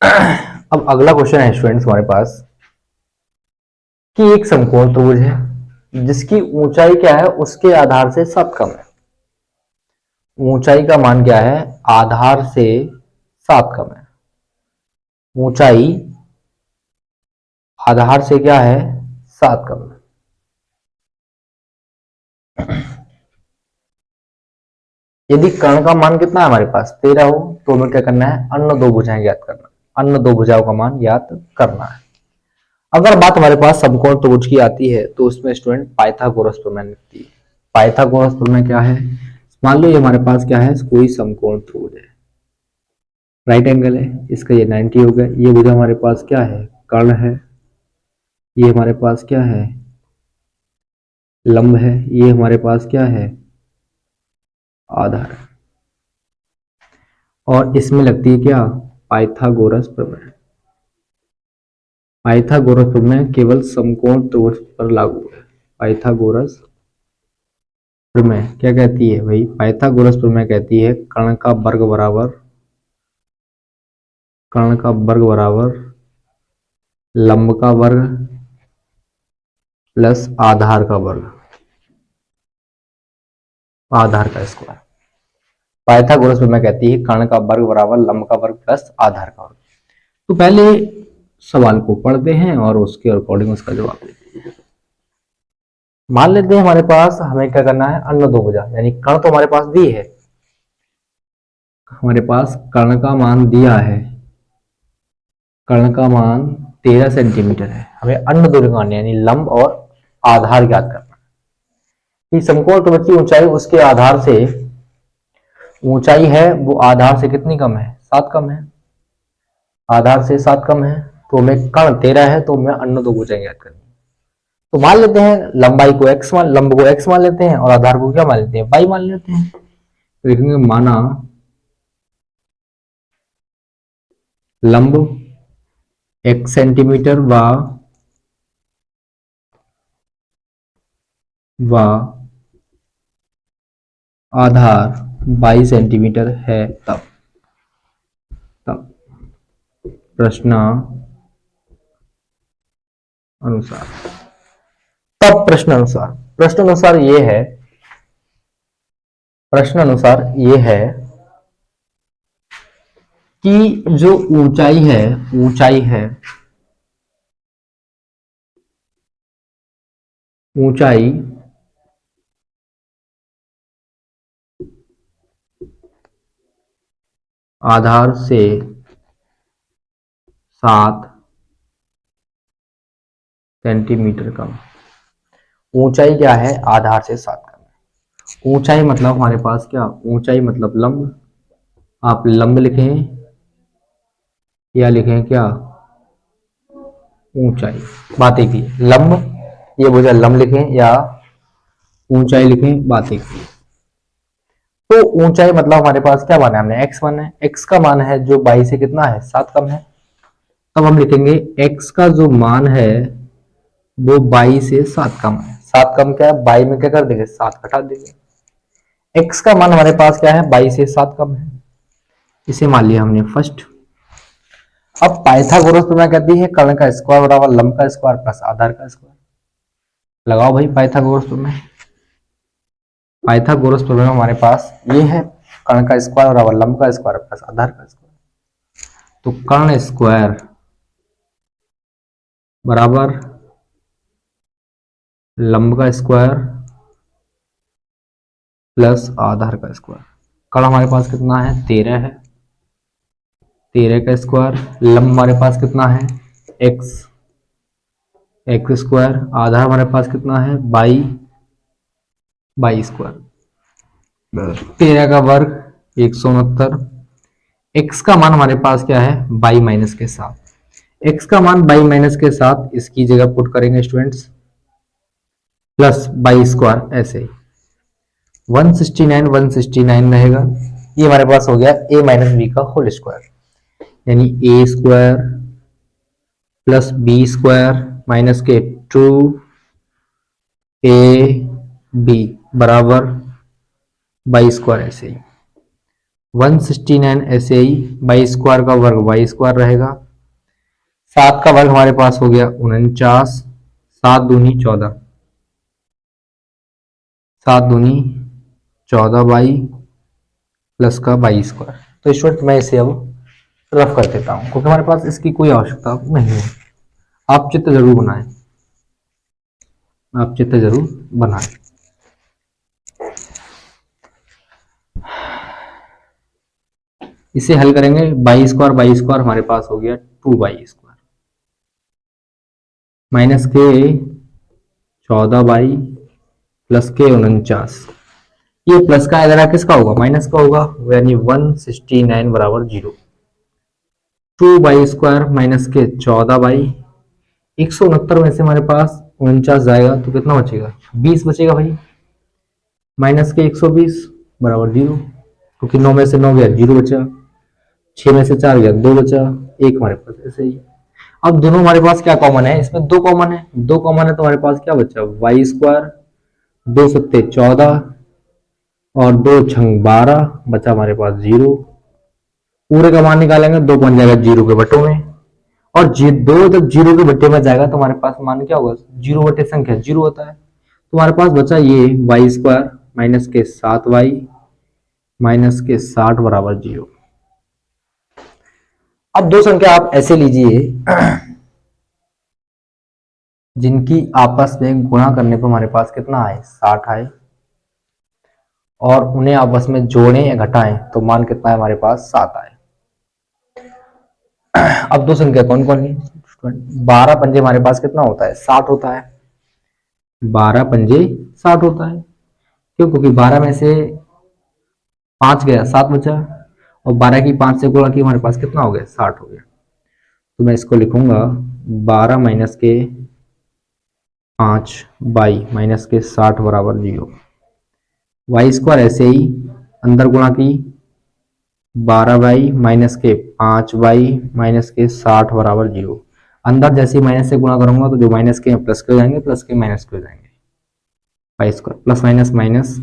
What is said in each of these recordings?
अब अगला क्वेश्चन है स्टूडेंट्स हमारे पास कि एक समकोण त्रिभुज है जिसकी ऊंचाई क्या है उसके आधार से 7 कम है। ऊंचाई का मान क्या है? आधार से 7 कम है। ऊंचाई आधार से क्या है? 7 कम है। यदि कर्ण का मान कितना है हमारे पास 13 हो तो हमें क्या करना है? अन्य दो भुजाएं ज्ञात करना। अन्य दो भुजाओं का मान ज्ञात करना है। अगर बात हमारे पास समकोण त्रिभुज की आती है तो उसमें स्टूडेंट पाइथागोरस प्रमेय लगती है। पाइथागोरस प्रमेय क्या है? मान लो ये हमारे पास क्या है? कोई समकोण त्रिभुज है, राइट एंगल है, इसका ये 90 हो गया। ये भुजा हमारे पास क्या है? कर्ण है। ये हमारे पास क्या है? लंब है। ये हमारे पास क्या है? आधार है। और इसमें लगती है क्या? पाइथागोरस प्रमेय। पाइथागोरस प्रमेय केवल समकोण त्रिभुज पर लागू है। पाइथागोरस प्रमेय क्या कहती है भाई? पाइथागोरस प्रमेय कहती है कर्ण का वर्ग बराबर लंब का वर्ग प्लस आधार का वर्ग, आधार का स्क्वायर। पाइथागोरस प्रमेय कहती है कर्ण का वर्ग बराबर लंब का वर्ग प्लस आधार का वर्ग। तो पहले सवाल को पढ़ते हैं और उसके अकॉर्डिंग उसका जवाब देते हैं। मान लेते हैं हमारे पास हमें क्या करना है? अन्य दो भुजा, यानी कर्ण तो हमारे पास दी है, हमारे पास कर्ण का मान दिया है। कर्ण का मान 13 सेंटीमीटर है। हमें अन्य दो निकालने यानी लंब और आधार ज्ञात करना है कि समकोण त्रिभुज की ऊंचाई उसके आधार से, ऊंचाई है वो आधार से कितनी कम है? 7 कम है। आधार से 7 कम है तो हमें कर्ण 13 है तो हमें अन्य दो भुजाएं ज्ञात करनी है। तो मान लेते हैं लंबाई को x मान, लंब को x मान लेते हैं और आधार को क्या मान लेते हैं? y मान लेते हैं। तो लिखेंगे माना लंब 1 सेंटीमीटर व आधार 22 सेंटीमीटर है तब तब प्रश्न अनुसार, तब प्रश्न अनुसार, प्रश्न अनुसार ये है, प्रश्न अनुसार ये है कि जो ऊंचाई है, ऊंचाई है, ऊंचाई आधार से 7 सेंटीमीटर कम। ऊंचाई क्या है? आधार से 7 कम है। ऊंचाई मतलब हमारे पास क्या? ऊंचाई मतलब लंब। आप लंब लिखें या लिखें क्या? ऊंचाई। बात एक ही है, लंब, ये भुजा लंब लिखें या ऊंचाई लिखें, बात एक ही है। तो ऊंचाई मतलब हमारे पास क्या माना है? हमने x माना है। x का मान है जो 22 से कितना है? 7 कम है। तब हम लिखेंगे x का जो मान है वो 22 से 7 कम है। 7 कम क्या है? 22 में क्या कर देंगे? 7 घटा देंगे। x का मान हमारे पास क्या है? 22 से 7 कम है। इसे मान लिया हमने फर्स्ट। अब पाइथागोरस प्रमेय कहती है कर्ण का स्क्वायर बराबर लंब का स्क्वायर प्लस आधार का स्क्वायर। लगाओ भाई पाइथागोरस प्रमेय। पाइथागोरस प्रमेय हमारे पास ये है, कर्ण का स्क्वायर बराबर लंब का स्क्वायर प्लस आधार का स्क्वायर। तो कर्ण स्क्वायर बराबर लंब का स्क्वायर प्लस आधार का स्क्वायर। कर्ण हमारे पास कितना है? 13 है। 13 का स्क्वायर। लंब हमारे पास कितना है? x, x square. आधार हमारे पास कितना है? 22 स्क्वायर। 13 का वर्ग 169। x का मान हमारे पास क्या है? 22 माइनस के साथ। x का मान 22 माइनस के साथ इसकी जगह पुट करेंगे स्टूडेंट्स, प्लस 22 स्क्वायर, ऐसे 169 169 रहेगा। ये हमारे पास हो गया a माइनस बी का होल स्क्वायर, यानी A square plus B square minus के 2ab बराबर 22 स्क्वायर। ऐसे ही 169 ऐसे ही बाई स्क्वायर का वर्ग वाई स्क्वायर रहेगा। 7 का वर्ग हमारे पास हो गया 49, 7 दूनी 14, 7 दूनी 14 बाई प्लस का बाई स्क्वायर। तो स्टूडेंट मैं इसे अब रफ कर देता हूं क्योंकि हमारे पास इसकी कोई आवश्यकता नहीं है। आप चित्र जरूर बनाएं, आप चित्र जरूर बनाएं। इसे हल करेंगे, बाई स्क्वायर हमारे पास हो गया 2 बाई स्क्वायर माइनस के 14 बाई प्लस के 49। ये प्लस का अगर किसका होगा, माइनस का होगा, यानी 169 बराबर 0। 2 बाई स्क्वायर माइनस के 14 बाई 169 में से हमारे पास 49 जाएगा तो कितना बचेगा, 20 बचेगा भाई, माइनस के 120 बराबर 0, क्योंकि 9 में से 9 गया 0 बचा, 6 में से 4 गया 2 बचा, 1 हमारे पास ऐसे ही। अब दोनों हमारे पास क्या कॉमन है, इसमें 2 कॉमन है, 2 कॉमन है तो हमारे पास क्या बचा, वाई स्क्वायर 2 सत्ते 14 और 2 छंग 12 बचा हमारे पास 0। पूरे का मान निकालेंगे, 2 बन जाएगा 0 के बटों में, और 2 जब 0 के बट्टे में जाएगा तो हमारे पास मान क्या होगा, 0 बटे संख्या 0 होता है। तो हमारे पास बचा ये वाई स्क्वायर माइनस के 7y माइनस के 60 बराबर 0। अब दो संख्या आप ऐसे लीजिए जिनकी आपस में गुणा करने पर हमारे पास कितना आए, 60 आए, और उन्हें आपस में जोड़ें या घटाएं तो मान कितना है हमारे पास, 7 आए। अब दो संख्या कौन कौन है, 12 पंजे हमारे पास कितना होता है, 60 होता है, 12 पंजे 60 होता है। क्यों, क्योंकि 12 में से 5 गया 7 बचा, और 12 की 5 से गुणा की हमारे पास कितना हो गया, 60 हो गया। तो मैं इसको लिखूंगा 12 माइनस के 5 बाई माइनस के 60 बराबर 0। वाई स्क्वायर ऐसे ही अंदर गुणा की 12 बाई माइनस के 5 बाई माइनस के 60 बराबर 0। अंदर जैसे ही माइनस से गुणा करूंगा तो जो माइनस के प्लस के हो जाएंगे, प्लस के माइनस के हो जाएंगे। Y square plus minus minus,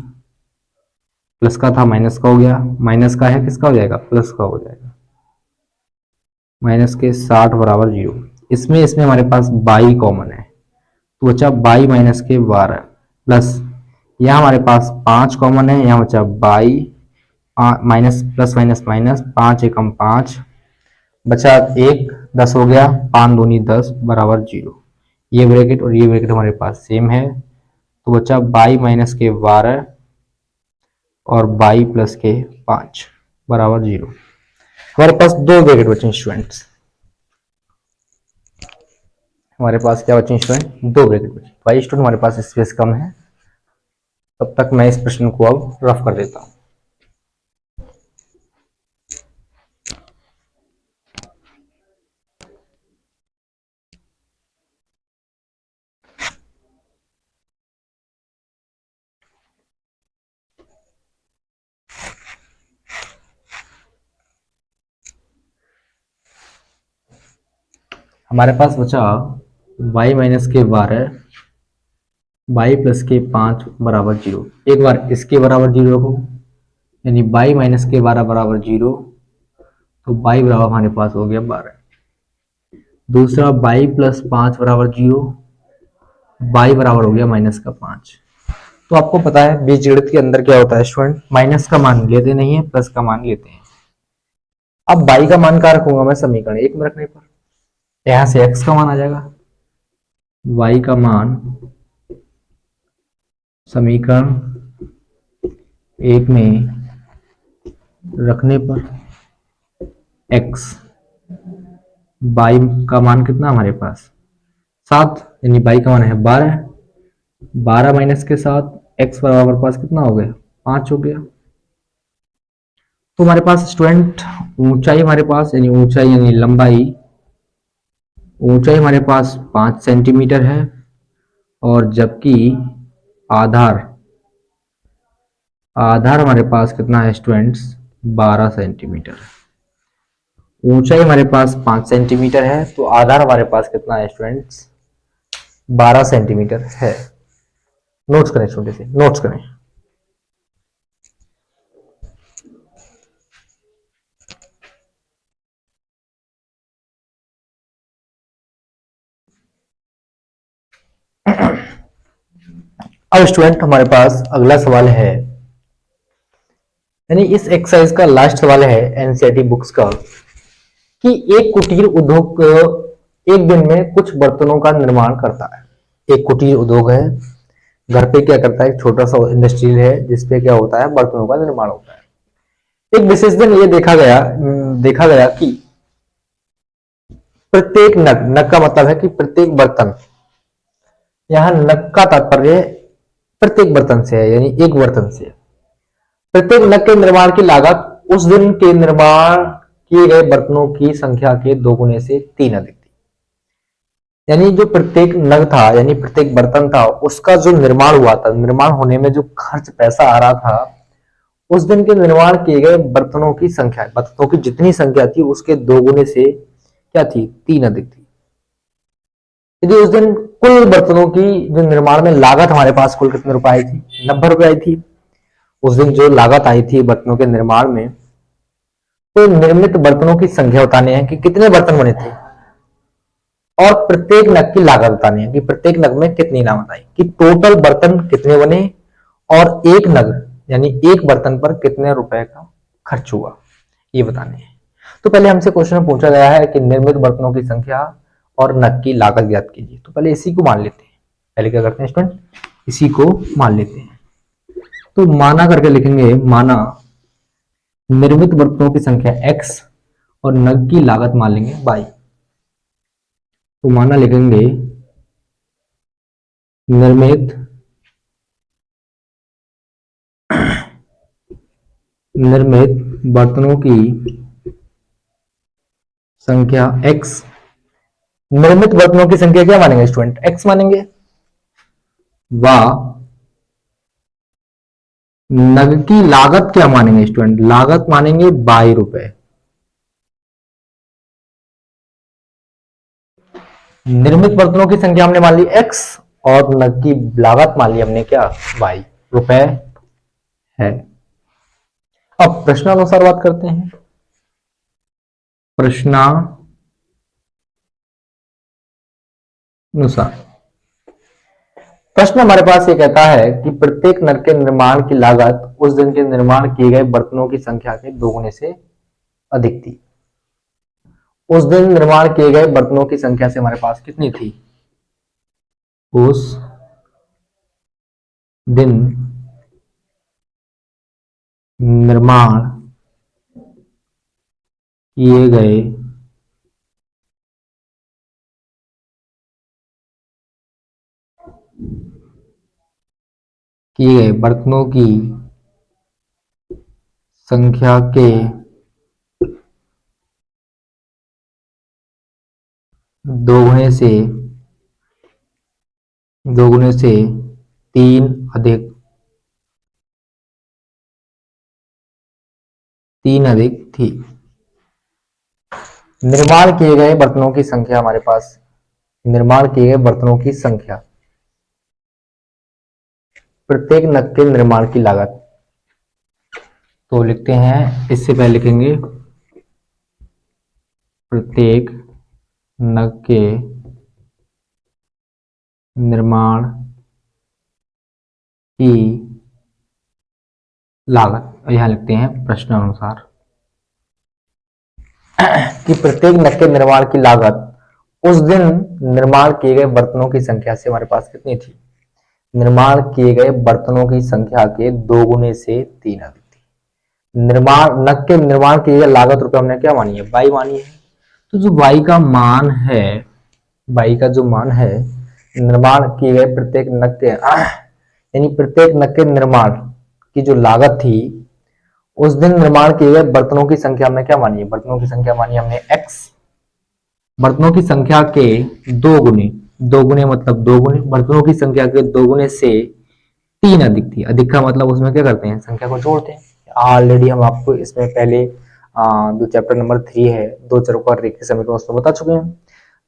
plus का था माइनस का हो गया, माइनस का है किसका हो जाएगा, प्लस का हो जाएगा, माइनस के 60 बराबर 0। इसमें हमारे पास बाई कॉमन है तो बचा बाई माइनस के 12 प्लस, यहाँ हमारे पास 5 कॉमन है, यहाँ बचा by minus plus minus minus, 5 एकम 5 बचा 1, 10 हो गया, 5 दूनी 10 बराबर 0। ये ब्रैकेट और ये ब्रैकेट हमारे पास सेम है तो बचा बाई माइनस के 12 और बाई प्लस के 5 बराबर 0। हमारे पास दो ब्रैकेट बचे स्टूडेंट्स, हमारे पास क्या बचे स्टूडेंट, दो ब्रैकेट बचे। भाई स्टूडेंट हमारे पास स्पेस कम है, तब तक मैं इस प्रश्न को अब रफ कर देता हूं। हमारे पास बचा y माइनस के 12 y प्लस के 5 बराबर 0। एक बार इसके बराबर 0 रखो, यानी y माइनस के 12 बराबर 0, तो y बराबर हमारे पास हो गया 12। दूसरा y प्लस 5 बराबर 0, y बराबर हो गया माइनस का 5। तो आपको पता है बीजगणित के अंदर क्या होता है स्टूडेंट, माइनस का मान लेते नहीं है, प्लस का मान लेते हैं। अब y का मान क्या रखूंगा मैं, समीकरण 1 में रखने पर यहां से x का मान आ जाएगा, y का मान समीकरण 1 में रखने पर x, y का मान कितना हमारे पास 7, यानी y का मान है 12, 12 माइनस के 7 x बराबर पास कितना हो गया, 5 हो गया। तो हमारे पास स्टूडेंट ऊंचाई हमारे पास यानी ऊंचाई यानी लंबाई, ऊंचाई हमारे पास 5 सेंटीमीटर है, और जबकि आधार हमारे पास कितना है स्टूडेंट्स, 12 सेंटीमीटर। ऊंचाई हमारे पास 5 सेंटीमीटर है तो आधार हमारे पास कितना है स्टूडेंट्स, 12 सेंटीमीटर है। नोट्स करें, छोटे से नोट्स करें। अब स्टूडेंट हमारे पास अगला सवाल है, यानी इस एक्सरसाइज का लास्ट सवाल है एनसीईआरटी बुक्स का, कि एक कुटीर उद्योग एक दिन में कुछ बर्तनों का निर्माण करता है। एक कुटीर उद्योग है, घर पे क्या करता है, एक छोटा सा इंडस्ट्री है जिसपे क्या होता है, बर्तनों का निर्माण होता है। एक विशेष दिन ये देखा गया कि प्रत्येक नग, नग का मतलब है कि प्रत्येक बर्तन, यहाँ नग का तात्पर्य प्रत्येक बर्तन से है, यानी एक बर्तन से। प्रत्येक नग के निर्माण की लागत उस दिन के निर्माण किए गए बर्तनों की संख्या के दोगुने से 3 अधिक थी। यानी जो प्रत्येक नग था, यानी प्रत्येक बर्तन था, उसका जो निर्माण हुआ था, निर्माण होने में जो खर्च पैसा आ रहा था, उस दिन के निर्माण किए गए बर्तनों की संख्या, बर्तनों की जितनी संख्या थी उसके दोगुने से क्या थी, 3 अधिक थी। यदि उस दिन कुल बर्तनों की जो निर्माण में लागत हमारे पास कुल कितने रुपए आई थी, 90 रुपए आई थी। उस दिन जो लागत आई थी बर्तनों के निर्माण में, तो निर्मित बर्तनों की संख्या बताने हैं कि कितने बर्तन बने थे, और प्रत्येक नग की लागत बतानी है कि प्रत्येक नग में कितनी लागत आई, कि टोटल बर्तन कितने बने और एक नग यानी एक बर्तन पर कितने रुपए का खर्च हुआ, ये बताने हैं। तो पहले हमसे क्वेश्चन पूछा गया है कि निर्मित बर्तनों की संख्या और नग की लागत ज्ञात कीजिए। तो पहले इसी को मान लेते हैं। पहले क्या करते हैं स्टूडेंट, इसी को मान लेते हैं। तो माना करके लिखेंगे, माना निर्मित बर्तनों की संख्या x और नग की लागत मान लेंगे y। तो माना लिखेंगे निर्मित बर्तनों की संख्या x, निर्मित बर्तनों की संख्या क्या मानेंगे स्टूडेंट, x मानेंगे, व नग की लागत क्या मानेंगे स्टूडेंट, लागत मानेंगे 22 रुपए। निर्मित बर्तनों की संख्या हमने मान ली x और नग की लागत मान ली हमने क्या, 22 रुपए है। अब प्रश्नानुसार बात करते हैं। प्रश्नानुसार प्रश्न हमारे पास ये कहता है कि प्रत्येक नग के निर्माण की लागत उस दिन के निर्माण किए गए बर्तनों की संख्या के दोगुने से अधिक थी। उस दिन निर्माण किए गए बर्तनों की संख्या से हमारे पास कितनी थी, उस दिन निर्माण किए गए बर्तनों की संख्या के दोगुने से 3 अधिक थी। निर्माण किए गए बर्तनों की संख्या हमारे पास, निर्माण किए गए बर्तनों की संख्या, प्रत्येक नग के निर्माण की लागत। तो लिखते हैं, इससे पहले लिखेंगे प्रत्येक नग के निर्माण की लागत। यहां लिखते हैं प्रश्नानुसार कि प्रत्येक नग के निर्माण की लागत उस दिन निर्माण किए गए बर्तनों की संख्या से हमारे पास कितनी थी, निर्माण किए गए बर्तनों की संख्या के दोगुने से 3 अधिक थी। निर्माण नग के निर्माण की लागत रुपए हमने क्या मानी है, बाई मानी है। तो जो बाई का मान है, बाई का जो मान है, निर्माण किए गए प्रत्येक नग के यानी प्रत्येक नग के निर्माण की जो लागत थी, उस दिन निर्माण किए गए बर्तनों की संख्या हमने क्या मानी है, बर्तनों की संख्या मानी हमने x, बर्तनों की संख्या के दोगुने, दोगुने मतलब दोगुने, बर्तनों की संख्या के दोगुने से 3 अधिक थी। अधिक का मतलब उसमें क्या करते हैं, संख्या को जोड़ते हैं। ऑलरेडी हम आपको इसमें पहले जो चैप्टर नंबर 3 है, दो चरों का रेखीय समीकरण, उसमें बता चुके हैं।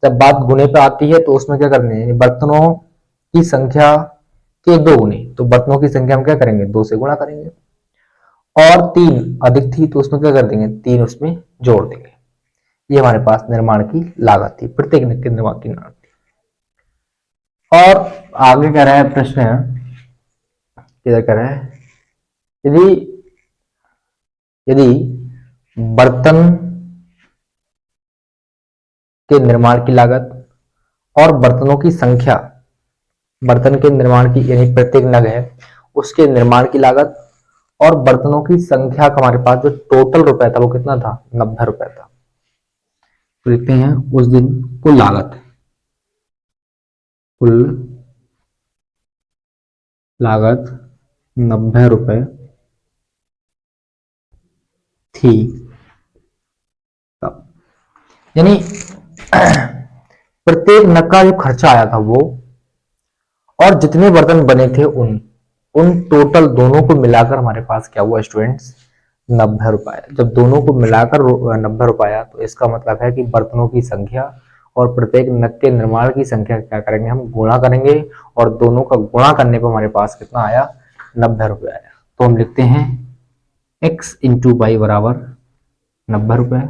जब बात गुणे पे आती है तो उसमें क्या करने हैं, बर्तनों की संख्या के दोगुने, तो बर्तनों की संख्या हम क्या करेंगे, 2 से गुणा करेंगे, और 3 अधिक थी तो उसमें क्या कर देंगे, 3 उसमें जोड़ देंगे। ये हमारे पास निर्माण की लागत थी, प्रत्येक नग के निर्माण की लागत थी। और आगे कह रहा है प्रश्न, किधर कर रहे हैं, यदि यदि बर्तन के निर्माण की लागत और बर्तनों की संख्या, बर्तन के निर्माण की यानी प्रत्येक नग है उसके निर्माण की लागत और बर्तनों की संख्या का हमारे पास जो टोटल रुपए था वो कितना था, 90 रुपए था। तो लिखते हैं उस दिन कुल लागत, कुल लागत 90 रुपए थी तब, यानी प्रत्येक नग का जो खर्चा आया था वो, और जितने बर्तन बने थे उन उन टोटल दोनों को मिलाकर हमारे पास क्या हुआ स्टूडेंट्स, 90 रुपए। जब दोनों को मिलाकर 90 रुपए आया तो इसका मतलब है कि बर्तनों की संख्या और प्रत्येक नग के निर्माण की संख्या क्या करेंगे, हम गुणा करेंगे और दोनों का गुणा करने पर हमारे पास कितना आया, 90 रुपए आया। तो हम लिखते हैं x इंटू वाई बराबर 90 रुपए।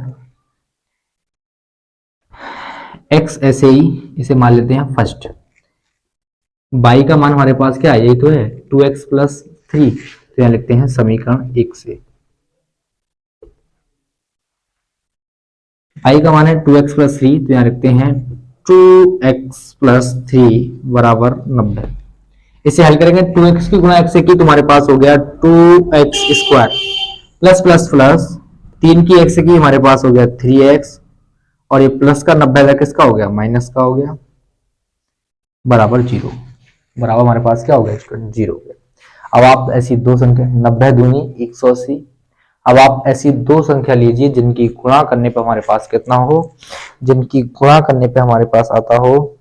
x ऐसे ही इसे मान लेते हैं फर्स्ट, बाई का मान हमारे पास क्या है, यही तो है 2x प्लस 3, तो यहां लिखते हैं समीकरण 1 से। आई का मान है 2x प्लस 3, तो यहां लिखते हैं 2x प्लस 3 बराबर 90। इसे हल करेंगे, 2x की गुणा x से की, तुम्हारे पास हो गया 2x square plus plus plus 3 की x से की, हमारे पास हो गया 3x, और ये प्लस का 90 किसका हो गया, माइनस का हो गया, बराबर 0। बराबर हमारे पास क्या हो गया स्टूडेंट, 0 हो गया। अब आप ऐसी दो संख्या 90 दूनी 180, अब आप ऐसी दो संख्या लीजिए जिनकी गुणा करने पे हमारे पास कितना हो, जिनकी गुणा करने पे हमारे पास आता हो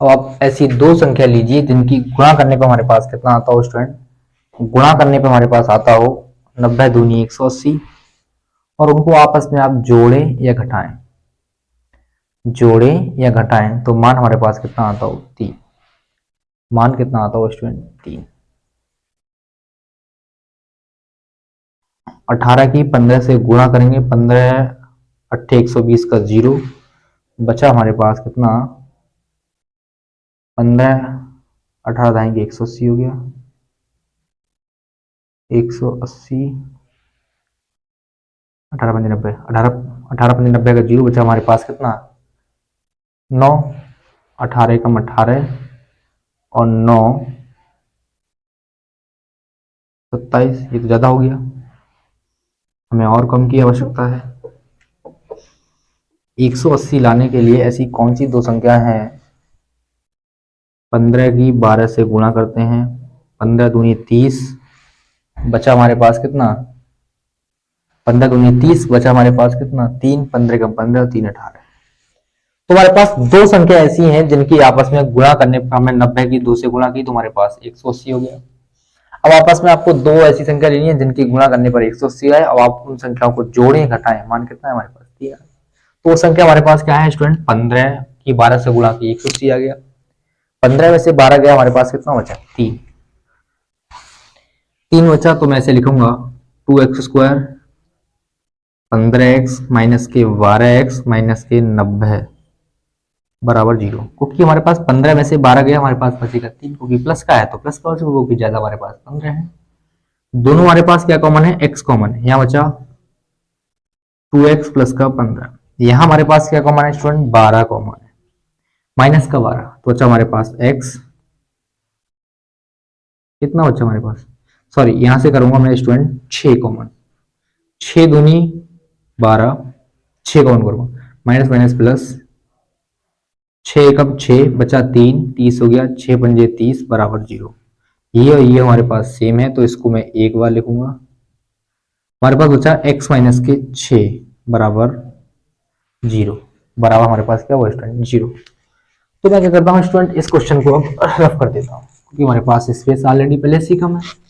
अब आप ऐसी दो संख्या लीजिए जिनकी गुणा करने पे हमारे पास कितना आता हो स्टूडेंट, गुणा करने पे हमारे पास आता हो 90 दूनी 180, और उनको आपस में आप जोड़ें या घटाएं, जोड़ें या घटाएं तो मान हमारे पास कितना आता हो, 3। मान कितना आता हो स्टूडेंट, 3। 18 की 15 से गुणा करेंगे, 15 अट्ठे 120 का 0, बचा हमारे पास कितना, 15 18 दाएंगे 180 हो गया, 180 18 पंजे 90, 18 पंजे 90 का 0, बचा हमारे पास कितना 9, 18 कम 18 और 9 27, ये तो ज्यादा हो गया, हमें और कम की आवश्यकता है। 180 लाने के लिए ऐसी कौन सी दो संख्या हैं, 15 की 12 से गुणा करते हैं, 15 दूनी 30, बचा हमारे पास कितना, 15 दूनी 30, बचा हमारे पास कितना 3, 15 का 15, 3 18। तो हमारे पास दो संख्या ऐसी हैं जिनकी आपस में गुणा करने पर हमने 90 की 2 से गुणा की तो हमारे पास 180 हो गया। अब आपस में आपको दो ऐसी संख्या लेनी है जिनकी गुणा करने पर 180 आए, अब आप उन संख्याओं को जोड़ें घटाएं, मान कितना है हमारे पास 3। तो वो संख्या हमारे पास क्या है स्टूडेंट, 15 की 12 से गुणा की 180 आ गया, 15 में से 12 गया, हमारे पास कितना बचा 3। 3 बचा तो मैं ऐसे लिखूंगा 2x स्क्वायर 15x माइनस के 12x माइनस के 90 बराबर 0, क्योंकि हमारे पास 15 में से 12 गया, हमारे पास बचेगा 3, क्योंकि प्लस का है तो प्लस का बचेगा, क्योंकि ज्यादा हमारे पास 15 है। दोनों हमारे पास क्या कॉमन है, x कॉमन है, यहाँ बचा 2x प्लस का 15, यहाँ हमारे पास क्या कॉमन है स्टूडेंट, 12 कॉमन है, माइनस का 12, तो बचा हमारे पास x, कितना बचा हमारे पास, सॉरी यहां से करूंगा मैं स्टूडेंट 6 कॉमन, 6 दूनी 12, 6 कॉमन करूंगा, माइनस माइनस प्लस, 6 कम 6 बचा 3, 30 हो गया, 6 पंजे 30 बराबर 0। ये और ये हमारे पास सेम है तो इसको मैं एक बार लिखूंगा, हमारे पास बचा x माइनस के 6 बराबर 0, बराबर हमारे पास क्या हुआ स्टूडेंट 0। तो मैं क्या करता हूँ स्टूडेंट, इस क्वेश्चन को अब रफ कर देता हूँ क्योंकि हमारे पास स्पेस ऑलरेडी पहले से ही कम है।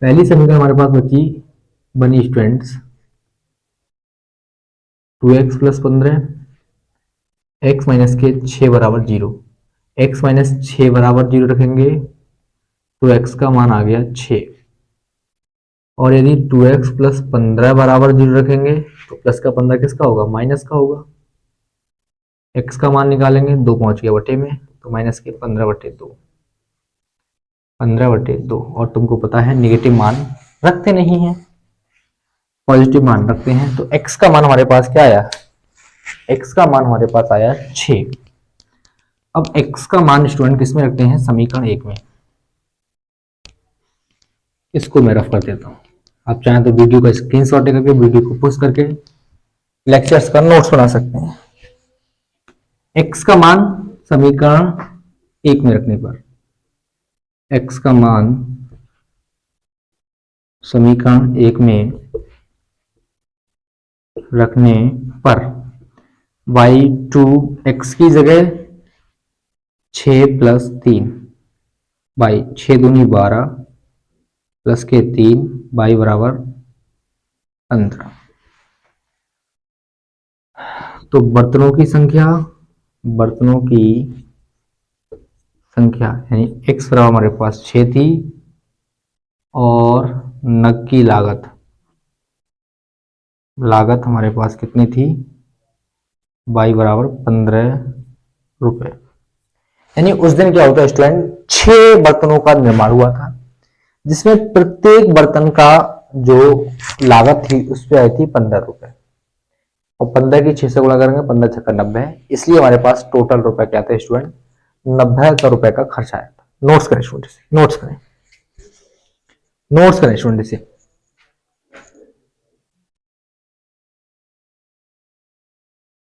पहली समीकरण हमारे पास बनी students 2x plus 15 x minus के 6 बराबर 0, x माइनस 6 बराबर 0 रखेंगे तो x का मान आ गया 6, और यदि 2x प्लस 15 बराबर 0 रखेंगे तो प्लस का 15 किसका होगा, माइनस का होगा। x का मान निकालेंगे, 2 पहुंच गया बटे में, तो माइनस के 15/2, 15/2। और तुमको पता है निगेटिव मान रखते नहीं है, पॉजिटिव मान रखते हैं। तो x का मान हमारे पास क्या आया, x का मान हमारे पास आया 6। अब x का मान स्टूडेंट किस में रखते हैं, समीकरण 1 में। इसको मैं रफ कर देता हूं, आप चाहें तो वीडियो का स्क्रीनशॉट करके वीडियो को पुश करके लेक्चर्स का नोट्स बना सकते हैं। x का मान समीकरण 1 में रखने पर, x का मान समीकरण 1 में रखने पर y2 x की जगह 6 प्लस 3 बाई 6 दूनी 12 प्लस के 3 बाई बराबर 15। तो बर्तनों की संख्या यानी x बराबर हमारे पास 6 थी, और नग की लागत हमारे पास कितनी थी, y बराबर 15 रुपए। यानी उस दिन क्या होता है स्टूडेंट, 6 बर्तनों का निर्माण हुआ था, जिसमें प्रत्येक बर्तन का जो लागत थी उस पर आई थी 15 रुपए, और 15 की 6 से गुणा करेंगे, 15 छक्का 90, इसलिए हमारे पास टोटल रुपए क्या था स्टूडेंट, 90 रुपए का खर्च आया था। नोट्स करें स्टूडेंट, नोट्स करें स्टूडेंट इसे।